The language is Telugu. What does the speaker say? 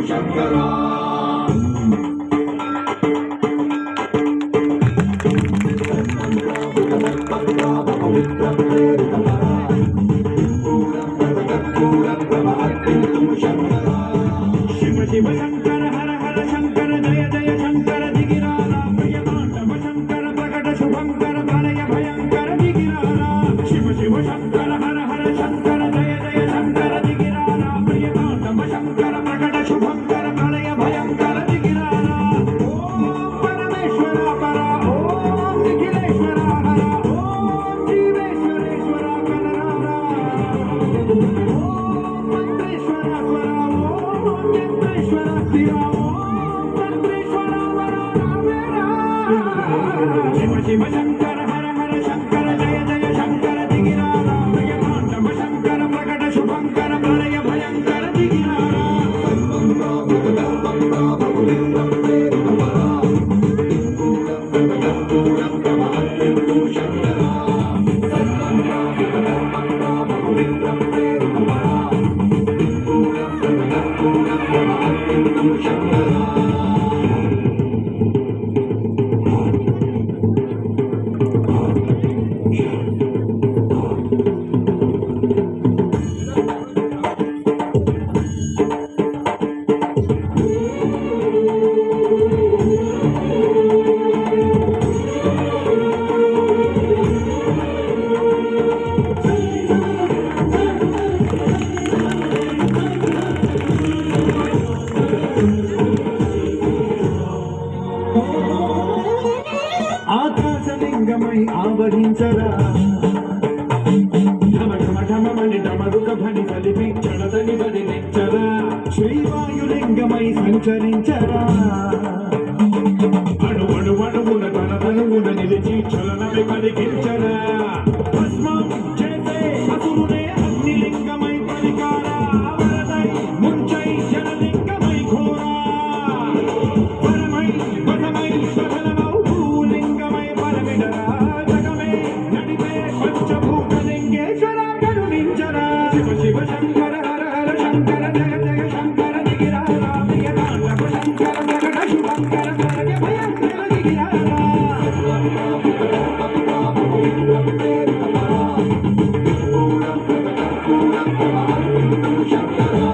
శంకరా శివ శివ శంకర హర హర శంకర జయ జయ శంకర దిగిరారా ప్రియ తాండవ శంకర ప్రకట శుభంకర ప్రళయ భయంకర దిగిరారా శివ శివ శంకర హర హర శంకర జయ జయ శంకర దిగిరారా ప్రియ తాండవ శంకర ప్రకట శుభంకర ప్రళయ భయంకర దిగిరారా ఓం పరమేశ్వర పర ఓం నిఖిలేశ్వర హర ఓం జీవేశ్వరేశ్వర కనరారా శివ శివ శంకర హర హర శంకర జయ జయ శంకర దిగిరారా ప్రియ తాండవ శంకర ప్రకట శుభంకర ప్రళయ భయంకర దిగిరారా ఆకాశలింగమై ఆవరించరా ఢమ ఢమ ఢమమని డమరుక భని కలిపి చడదని బదిలించరా శ్రీవాయులింగమై సంచరించరా అణు అణు అణువున తన తనువున నిలిచి చలనమే కలిగించరా భస్మం చేసే అసురునే అగ్నిలింగమై పలికారా వరదై ముంచై జనలింగమై ఘోరా పరమై పదమై సకలమౌ భూలింగమై పరమిడరా జగమే నడిపే పంచభూతలింగేశ్వర కరుణించరా శివ శివ శంకర హర హర శంకర జయ జయ శంకర దిగిరారా ప్రియ తాండవ శంకర ప్రకట శుభంకర ప్రళయ భయంకర దిగిరారా శంకరా